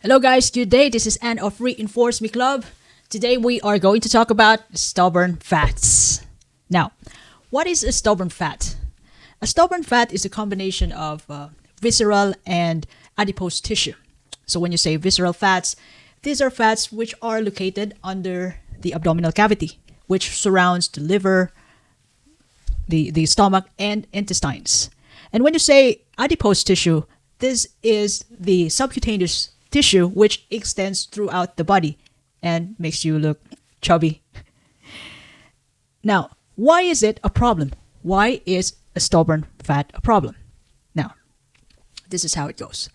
Hello guys, good day. This is Anne of Reinforce Me Club. Today we are going to talk about stubborn fats. Now, what is a stubborn fat? A stubborn fat is a combination of visceral and adipose tissue. So when you say visceral fats, these are fats which are located under the abdominal cavity, which surrounds the liver, the stomach, and intestines. And when you say adipose tissue, this is the subcutaneous tissue which extends throughout the body and makes you look chubby. Now, why is it a problem? Why is a stubborn fat a problem? Now, this is how it goes.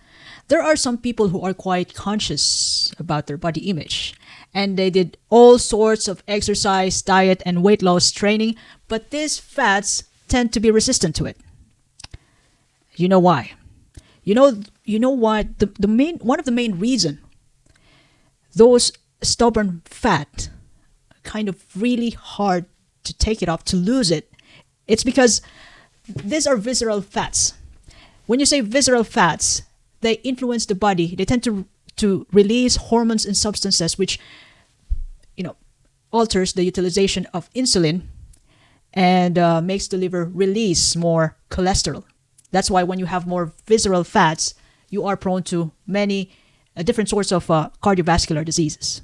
There are some people who are quite conscious about their body image, and they did all sorts of exercise, diet, and weight loss training, but these fats tend to be resistant to it. You know why? You know why? One of the main reason those stubborn fat kind of really hard to take it off, to lose it. It's because these are visceral fats. When you say visceral fats, they influence the body. They tend to release hormones and substances which, alters the utilization of insulin and makes the liver release more cholesterol. That's why when you have more visceral fats, you are prone to many different sorts of cardiovascular diseases.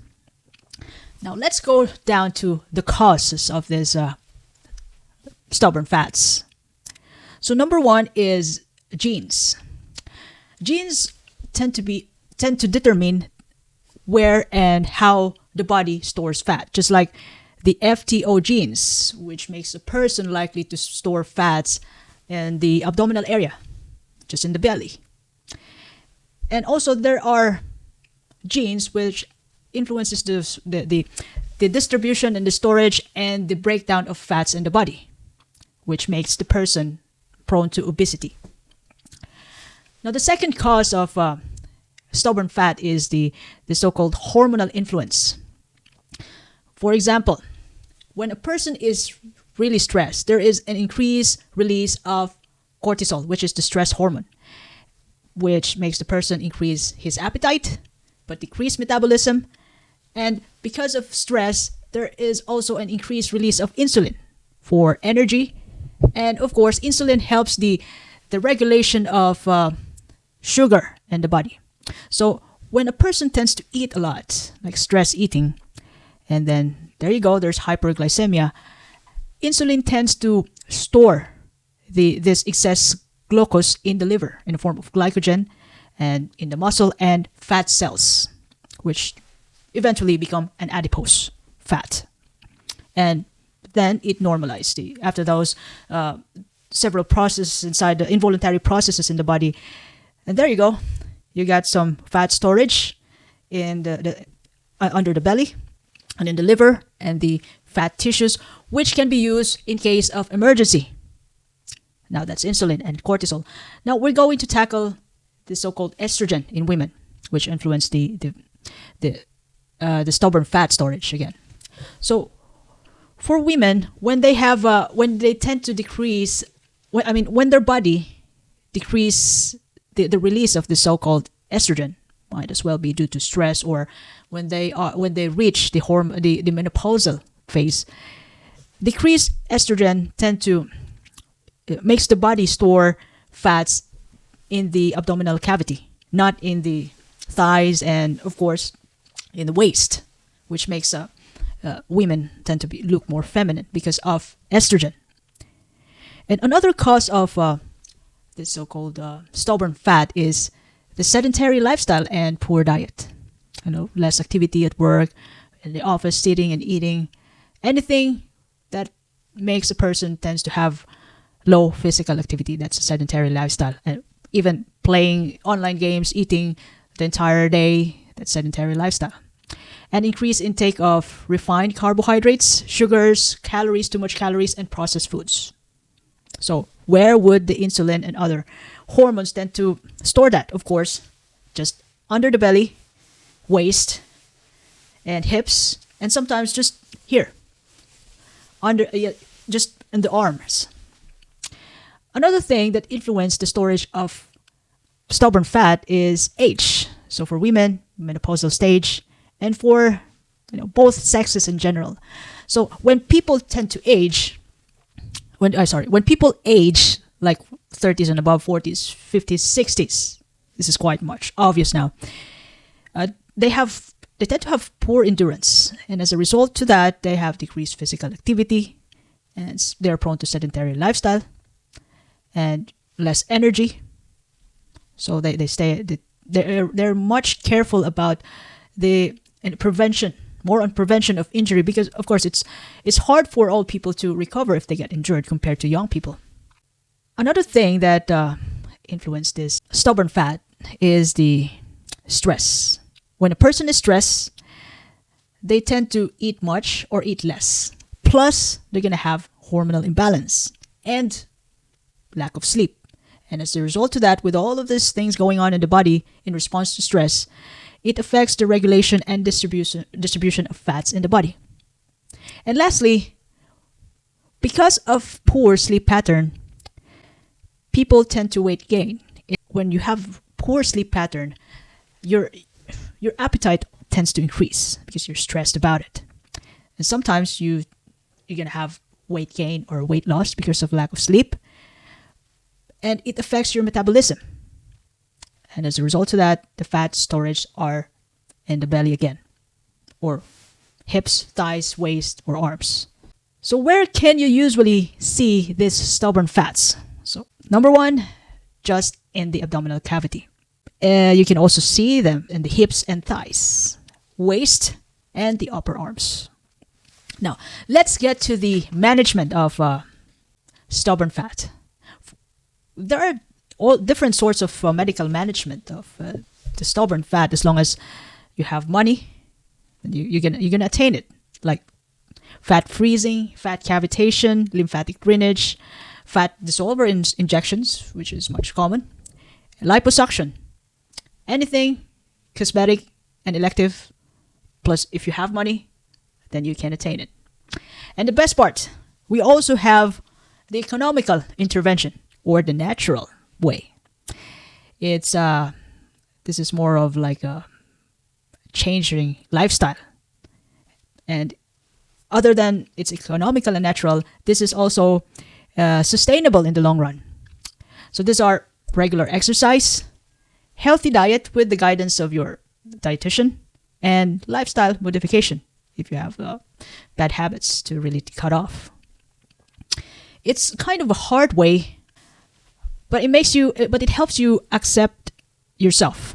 Now let's go down to the causes of these stubborn fats. So number one is genes. Genes tend to determine where and how the body stores fat, just like the FTO genes, which makes a person likely to store fats in the abdominal area, just in the belly. And also there are genes which influences the distribution and the storage and the breakdown of fats in the body, which makes the person prone to obesity. Now the second cause of stubborn fat is the so-called hormonal influence. For example, when a person is really stressed, there is an increased release of cortisol, which is the stress hormone, which makes the person increase his appetite, but decrease metabolism. And because of stress, there is also an increased release of insulin for energy. And of course, insulin helps the regulation of sugar in the body. So when a person tends to eat a lot, like stress eating, and then there you go, there's hyperglycemia, insulin tends to store this excess glucose in the liver in the form of glycogen and in the muscle and fat cells, which eventually become an adipose fat. And then it normalizes. After those several processes inside the involuntary processes in the body, and there you go, you got some fat storage in the under the belly and in the liver and the fat tissues, which can be used in case of emergency. Now that's insulin and cortisol. Now we're going to tackle the so-called estrogen in women, which influence the stubborn fat storage again. So for women, when they tend to decrease, when their body decrease the release of the so-called estrogen, might as well be due to stress, or when they reach the menopausal phase, decreased estrogen makes the body store fats in the abdominal cavity, not in the thighs and of course in the waist, which makes women tend to look more feminine because of estrogen. And another cause of this so-called stubborn fat is the sedentary lifestyle and poor diet. Less activity at work, in the office, sitting and eating. Anything that makes a person tends to have low physical activity, that's a sedentary lifestyle. And even playing online games, eating the entire day, that's sedentary lifestyle. And increased intake of refined carbohydrates, sugars, calories, too much calories, and processed foods. So where would the insulin and other hormones tend to store that? Of course, just under the belly, waist, and hips, and sometimes just here, just in the arms. Another thing that influences the storage of stubborn fat is age. So for women, menopausal stage, and for both sexes in general. So when people tend to age, when people age like 30s and above, 40s, 50s, 60s, this is quite much obvious now. They tend to have poor endurance, and as a result to that, they have decreased physical activity, and they're prone to sedentary lifestyle and less energy. So they're much careful about the prevention, more on prevention of injury, because of course it's hard for old people to recover if they get injured compared to young people. Another thing that influenced this stubborn fat is the stress. When a person is stressed, they tend to eat much or eat less. Plus, they're going to have hormonal imbalance and lack of sleep. And as a result of that, with all of these things going on in the body in response to stress, it affects the regulation and distribution of fats in the body. And lastly, because of poor sleep pattern, people tend to weight gain. When you have poor sleep pattern, your appetite tends to increase because you're stressed about it. And sometimes you're going to have weight gain or weight loss because of lack of sleep. And it affects your metabolism. And as a result of that, the fat storage are in the belly again, or hips, thighs, waist, or arms. So where can you usually see these stubborn fats? So number one, just in the abdominal cavity. You can also see them in the hips and thighs, waist, and the upper arms. Now, let's get to the management of stubborn fat. There are all different sorts of medical management of the stubborn fat, as long as you have money, and you're gonna attain it, like fat freezing, fat cavitation, lymphatic drainage, fat dissolver injections, which is much common, liposuction, anything cosmetic and elective. Plus, if you have money, then you can attain it. And the best part, we also have the economical intervention, or the natural way. It's this is more of like a changing lifestyle. And other than it's economical and natural, this is also sustainable in the long run. So these are regular exercise, healthy diet with the guidance of your dietitian, and lifestyle modification if you have bad habits to really cut off. It's kind of a hard way, but it helps you accept yourself,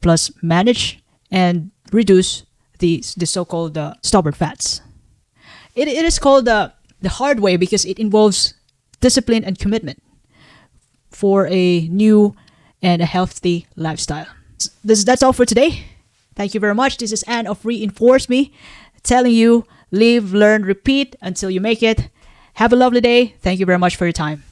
plus manage and reduce the so-called stubborn fats. It is called the hard way because it involves discipline and commitment for a new and a healthy lifestyle. That's all for today. Thank you very much. This is Anne of Reinforce Me, telling you, live, learn, repeat until you make it. Have a lovely day. Thank you very much for your time.